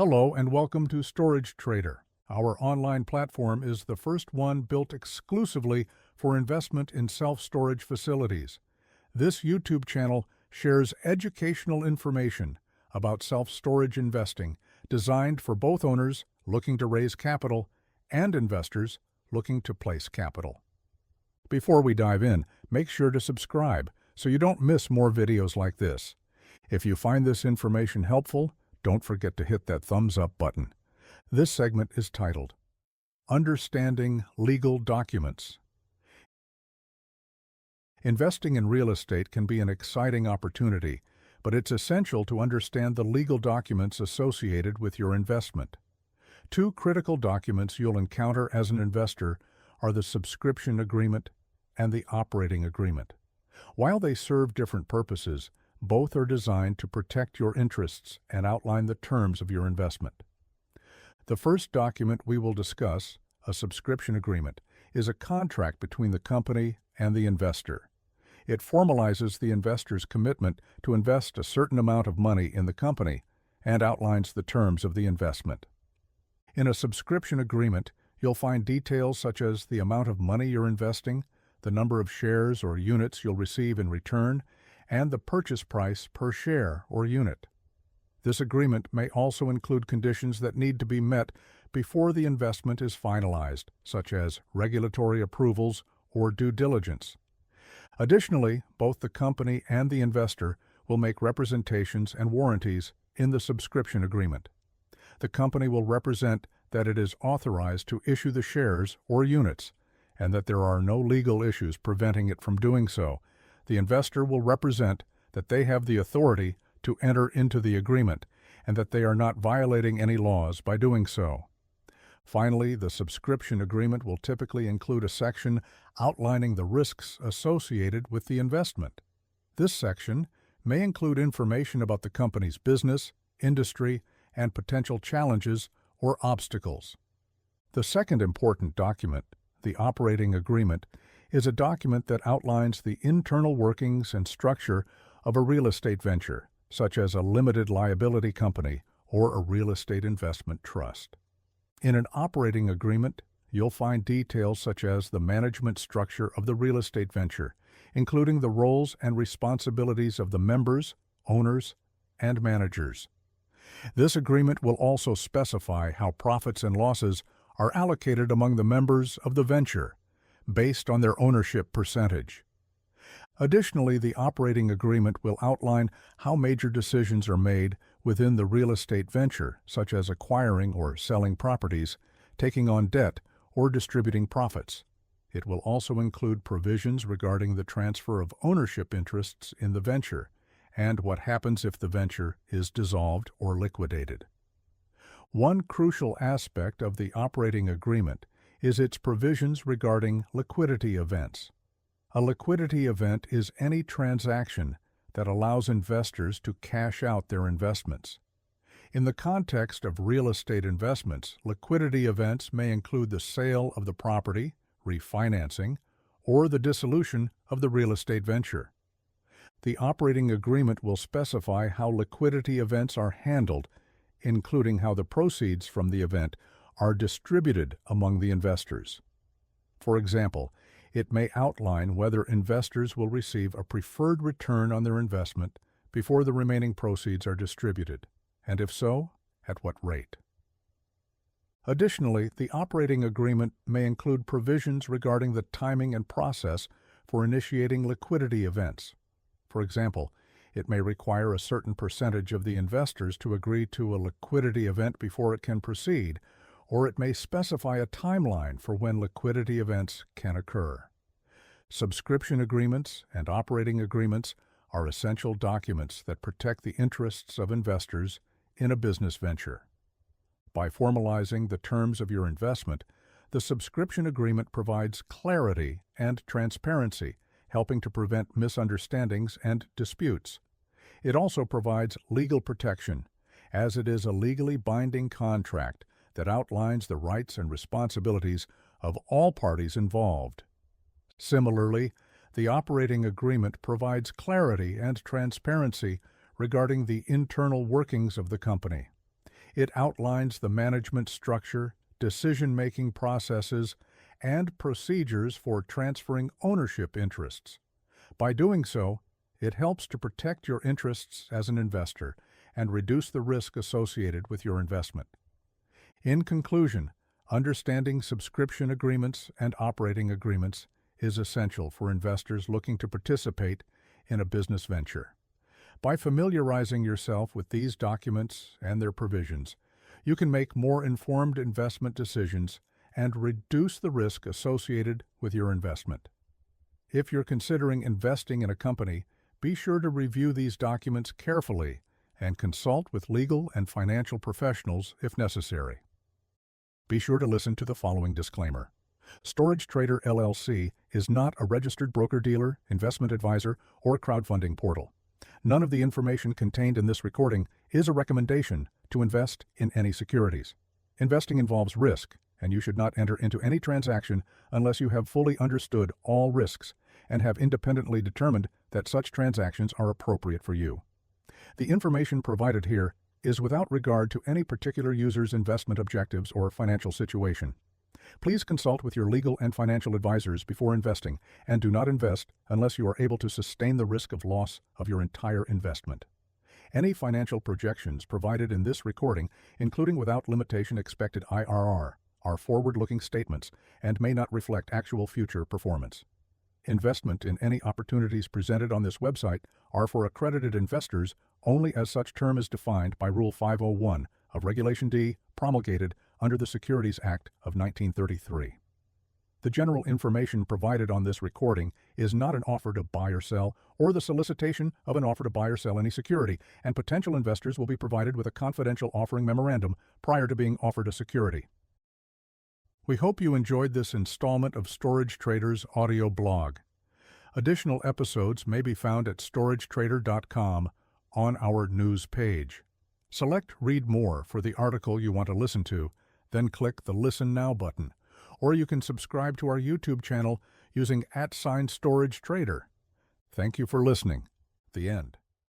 Hello and welcome to Storage Trader. Our online platform is the first one built exclusively for investment in self-storage facilities. This YouTube channel shares educational information about self-storage investing designed for both owners looking to raise capital and investors looking to place capital. Before we dive in, make sure to subscribe so you don't miss more videos like this. If you find this information helpful, don't forget to hit that thumbs up button. This segment is titled, Understanding Legal Documents. Investing in real estate can be an exciting opportunity, but it's essential to understand the legal documents associated with your investment. Two critical documents you'll encounter as an investor are the subscription agreement and the operating agreement. While they serve different purposes, both are designed to protect your interests and outline the terms of your investment. The first document we will discuss, a subscription agreement, is a contract between the company and the investor. It formalizes the investor's commitment to invest a certain amount of money in the company and outlines the terms of the investment. In a subscription agreement, you'll find details such as the amount of money you're investing, the number of shares or units you'll receive in return, and the purchase price per share or unit. This agreement may also include conditions that need to be met before the investment is finalized, such as regulatory approvals or due diligence. Additionally, both the company and the investor will make representations and warranties in the subscription agreement. The company will represent that it is authorized to issue the shares or units, and that there are no legal issues preventing it from doing so. The investor will represent that they have the authority to enter into the agreement and that they are not violating any laws by doing so. Finally, the subscription agreement will typically include a section outlining the risks associated with the investment. This section may include information about the company's business, industry, and potential challenges or obstacles. The second important document, the operating agreement, is a document that outlines the internal workings and structure of a real estate venture, such as a limited liability company or a real estate investment trust. In an operating agreement, you'll find details such as the management structure of the real estate venture, including the roles and responsibilities of the members, owners, and managers. This agreement will also specify how profits and losses are allocated among the members of the venture, based on their ownership percentage. Additionally, the operating agreement will outline how major decisions are made within the real estate venture, such as acquiring or selling properties, taking on debt, or distributing profits. It will also include provisions regarding the transfer of ownership interests in the venture and what happens if the venture is dissolved or liquidated. One crucial aspect of the operating agreement is its provisions regarding liquidity events. A liquidity event is any transaction that allows investors to cash out their investments. In the context of real estate investments, liquidity events may include the sale of the property, refinancing, or the dissolution of the real estate venture. The operating agreement will specify how liquidity events are handled, including how the proceeds from the event are distributed among the investors. For example, it may outline whether investors will receive a preferred return on their investment before the remaining proceeds are distributed, and if so, at what rate. Additionally, the operating agreement may include provisions regarding the timing and process for initiating liquidity events. For example, it may require a certain percentage of the investors to agree to a liquidity event before it can proceed, or it may specify a timeline for when liquidity events can occur. Subscription agreements and operating agreements are essential documents that protect the interests of investors in a business venture. By formalizing the terms of your investment, the subscription agreement provides clarity and transparency, helping to prevent misunderstandings and disputes. It also provides legal protection, as it is a legally binding contract that outlines the rights and responsibilities of all parties involved. Similarly, the operating agreement provides clarity and transparency regarding the internal workings of the company. It outlines the management structure, decision-making processes, and procedures for transferring ownership interests. By doing so, it helps to protect your interests as an investor and reduce the risk associated with your investment. In conclusion, understanding subscription agreements and operating agreements is essential for investors looking to participate in a business venture. By familiarizing yourself with these documents and their provisions, you can make more informed investment decisions and reduce the risk associated with your investment. If you're considering investing in a company, be sure to review these documents carefully and consult with legal and financial professionals if necessary. Be sure to listen to the following disclaimer. Storage Trader LLC is not a registered broker-dealer, investment advisor, or crowdfunding portal. None of the information contained in this recording is a recommendation to invest in any securities. Investing involves risk, and you should not enter into any transaction unless you have fully understood all risks and have independently determined that such transactions are appropriate for you. The information provided here is without regard to any particular user's investment objectives or financial situation. Please consult with your legal and financial advisors before investing, and do not invest unless you are able to sustain the risk of loss of your entire investment. Any financial projections provided in this recording, including without limitation expected IRR, are forward-looking statements and may not reflect actual future performance. Investment in any opportunities presented on this website are for accredited investors only as such term is defined by Rule 501 of Regulation D, promulgated under the Securities Act of 1933. The general information provided on this recording is not an offer to buy or sell, or the solicitation of an offer to buy or sell any security, and potential investors will be provided with a confidential offering memorandum prior to being offered a security. We hope you enjoyed this installment of Storage Trader's audio blog. Additional episodes may be found at storagetrader.com on our news page. Select Read More for the article you want to listen to, then click the Listen Now button, or you can subscribe to our YouTube channel using @StorageTrader. Thank you for listening. The end.